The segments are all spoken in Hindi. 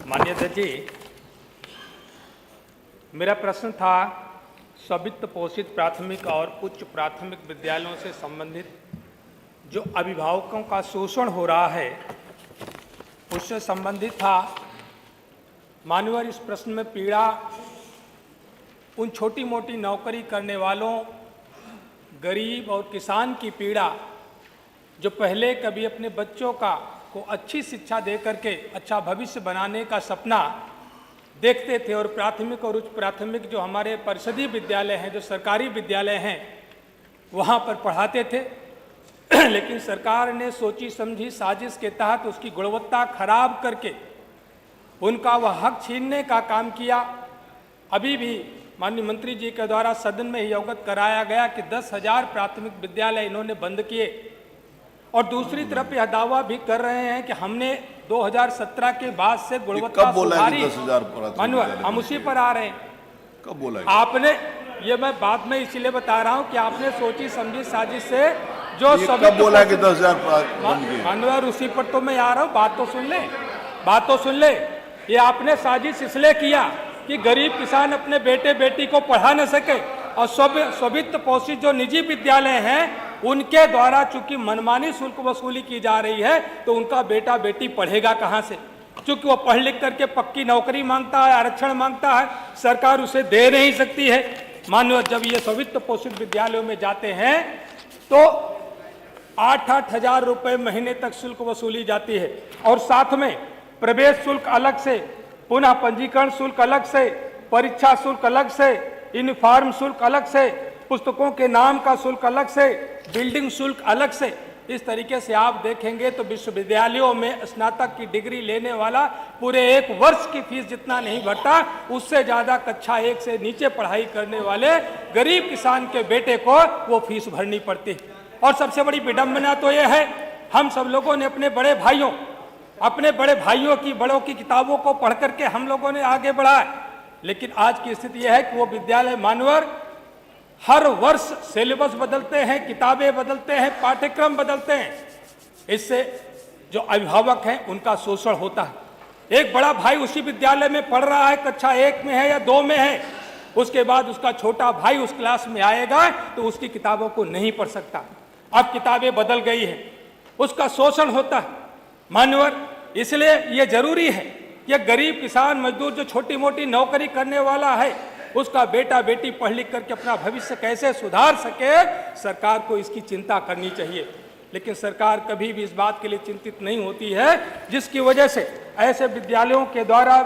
माननीय अध्यक्ष जी, मेरा प्रश्न था स्व-वित्त पोषित प्राथमिक और उच्च प्राथमिक विद्यालयों से संबंधित जो अभिभावकों का शोषण हो रहा है उससे संबंधित था। मान्यवर, इस प्रश्न में पीड़ा उन छोटी मोटी नौकरी करने वालों, गरीब और किसान की पीड़ा जो पहले कभी अपने बच्चों को अच्छी शिक्षा दे करके अच्छा भविष्य बनाने का सपना देखते थे और प्राथमिक और उच्च प्राथमिक जो हमारे परिषदीय विद्यालय हैं, जो सरकारी विद्यालय हैं, वहाँ पर पढ़ाते थे। लेकिन सरकार ने सोची समझी साजिश के तहत उसकी गुणवत्ता खराब करके उनका वह हक छीनने का काम किया। अभी भी माननीय मंत्री जी के द्वारा सदन में ही अवगत कराया गया कि 10,000 प्राथमिक विद्यालय इन्होंने बंद किए और दूसरी तरफ यह दावा भी कर रहे हैं कि हमने 2017 के बाद से गुणवत्ता सुधारी। माननीय, हम उसी पर आ रहे हैं। कब बोला आपने? ये मैं बाद में इसलिए बता रहा हूं कि आपने सोची समझी साजिश से जो सब कब बोला कि 10,000 माननीय, उसी पर तो मैं आ रहा हूं। बात तो सुन ले। ये आपने साजिश इसलिए किया कि गरीब किसान अपने बेटे बेटी को पढ़ा न सके और स्व-वित्त पोषित जो निजी विद्यालय हैं उनके द्वारा चूंकि मनमानी शुल्क वसूली की जा रही है तो उनका बेटा बेटी पढ़ेगा कहाँ से? चूंकि वो पढ़ लिख करके पक्की नौकरी मांगता है, आरक्षण मांगता है, सरकार उसे दे नहीं सकती है। मानो जब ये स्व-वित्त पोषित विद्यालयों में जाते हैं तो 8-8 हजार रुपये महीने तक शुल्क वसूली जाती है और साथ में प्रवेश शुल्क अलग से, पुनः पंजीकरण शुल्क अलग से, परीक्षा शुल्क अलग से, यूनिफॉर्म शुल्क अलग से, पुस्तकों के नाम का शुल्क अलग से, बिल्डिंग शुल्क अलग से। इस तरीके से आप देखेंगे तो विश्वविद्यालयों में स्नातक की डिग्री लेने वाला पूरे 1 वर्ष की फीस जितना नहीं भरता, उससे ज़्यादा कक्षा 1 से नीचे पढ़ाई करने वाले गरीब किसान के बेटे को वो फीस भरनी पड़ती है। और सबसे बड़ी विडंबना तो ये है, हम सब लोगों ने अपने बड़े भाइयों की बड़ों की किताबों को पढ़ करके हम लोगों ने आगे बढ़ा है। लेकिन आज की स्थिति यह है कि वो विद्यालय मानवर हर वर्ष सिलेबस बदलते हैं, किताबें बदलते हैं, पाठ्यक्रम बदलते हैं। इससे जो अभिभावक हैं उनका शोषण होता है। एक बड़ा भाई उसी विद्यालय में पढ़ रहा है, कक्षा 1 में है या 2 में है, उसके बाद उसका छोटा भाई उस क्लास में आएगा तो उसकी किताबों को नहीं पढ़ सकता। अब किताबें बदल गई हैं, उसका शोषण होता है। मान्यवर, इसलिए यह जरूरी है कि गरीब किसान मजदूर जो छोटी मोटी नौकरी करने वाला है उसका बेटा बेटी पढ़ लिख करके अपना भविष्य कैसे सुधार सके, सरकार को इसकी चिंता करनी चाहिए। लेकिन सरकार कभी भी इस बात के लिए चिंतित नहीं होती है, जिसकी वजह से ऐसे विद्यालयों के द्वारा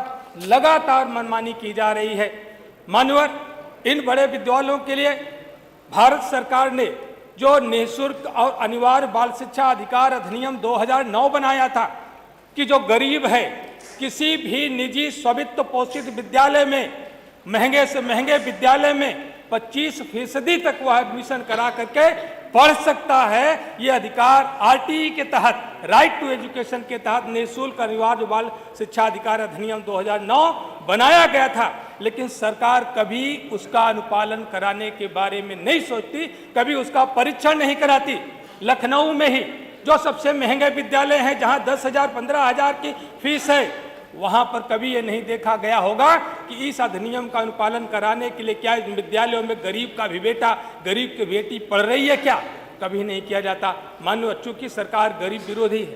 लगातार मनमानी की जा रही है। मान्यवर, इन बड़े विद्यालयों के लिए भारत सरकार ने जो निःशुल्क और अनिवार्य बाल शिक्षा अधिकार अधिनियम 2009 बनाया था कि जो गरीब है किसी भी निजी स्व-वित्त पोषित विद्यालय में, महंगे से महंगे विद्यालय में 25% तक वह एडमिशन करा करके पढ़ सकता है। ये अधिकार आरटीई के तहत, राइट टू एजुकेशन के तहत निःशुल्क अनिवार्य बाल शिक्षा अधिकार अधिनियम 2009 बनाया गया था। लेकिन सरकार कभी उसका अनुपालन कराने के बारे में नहीं सोचती, कभी उसका परीक्षण नहीं कराती। लखनऊ में ही जो सबसे महंगे विद्यालय हैं, जहां 10,000 15,000 की फीस है, वहां पर कभी ये नहीं देखा गया होगा कि इस अधिनियम का अनुपालन कराने के लिए क्या इन विद्यालयों में गरीब का भी बेटा, गरीब की बेटी पढ़ रही है क्या? कभी नहीं किया जाता। मानो चूंकि सरकार गरीब विरोधी है,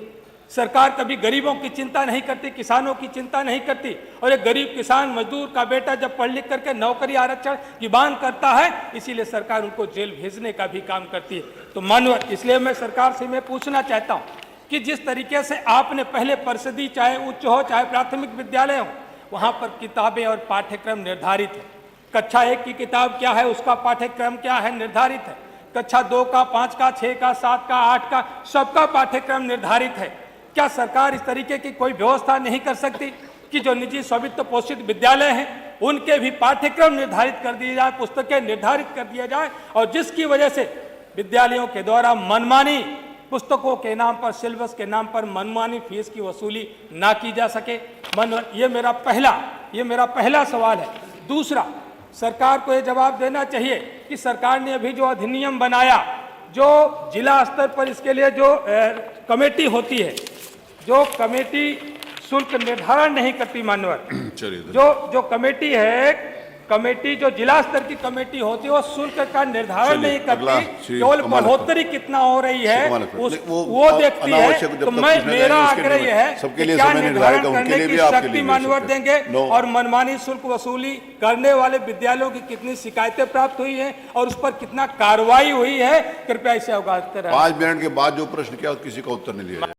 सरकार कभी गरीबों की चिंता नहीं करती, किसानों की चिंता नहीं करती। और एक गरीब किसान मजदूर का बेटा जब पढ़ लिख करके नौकरी आरक्षण की मांग करता है, इसीलिए सरकार उनको जेल भेजने का भी काम करती है। तो मानवर, इसलिए मैं सरकार से मैं पूछना चाहता हूँ कि जिस तरीके से आपने पहले परिषदी, चाहे उच्च हो चाहे प्राथमिक विद्यालय हो, वहाँ पर किताबें और पाठ्यक्रम निर्धारित है। कक्षा 1 की किताब क्या है, उसका पाठ्यक्रम क्या है, निर्धारित है। कक्षा 2 का, 5 का, 6 का, 7 का, 8 का, सबका पाठ्यक्रम निर्धारित है। क्या सरकार इस तरीके की कोई व्यवस्था नहीं कर सकती कि जो निजी स्व-वित्त पोषित विद्यालय हैं उनके भी पाठ्यक्रम निर्धारित कर दिए जाए, पुस्तकें निर्धारित कर दिया जाए, और जिसकी वजह से विद्यालयों के द्वारा मनमानी पुस्तकों के नाम पर, सिलेबस के नाम पर मनमानी फीस की वसूली ना की जा सके। ये मेरा पहला सवाल है। दूसरा, सरकार को ये जवाब देना चाहिए कि सरकार ने अभी जो अधिनियम बनाया, जो जिला स्तर पर इसके लिए जो कमेटी होती है, जो कमेटी शुल्क निर्धारण नहीं करती मान्यवर। चलिए जो कमेटी है, कमेटी जो जिला स्तर की कमेटी होती है वो शुल्क का निर्धारण नहीं अगला करती, श्री केवल कमाल बढ़ोतरी कितना हो रही है कमाल अख्तर। वो देखती है। अनावश्यक जब तो तक मैं पूछने मेरा जाएंगे उसके आग्रह लिए यह है सबके कि लिए क्या समय निर्धारण निर्धारित है, उनके करने लिए की भी आपके शक्ति लिए भी मान्यवर हो सकता है। देंगे नो। और मनमानी शुल्क वसूली करने वाले विद्यालयों की कितनी शिकायतें प्राप्त हुई है और उस पर कितना कार्रवाई हुई है, कृपया इसे अवगत कराएं। 5 मिनट के बाद जो प्रश्न किया किसी का उत्तर नहीं दिया जाए।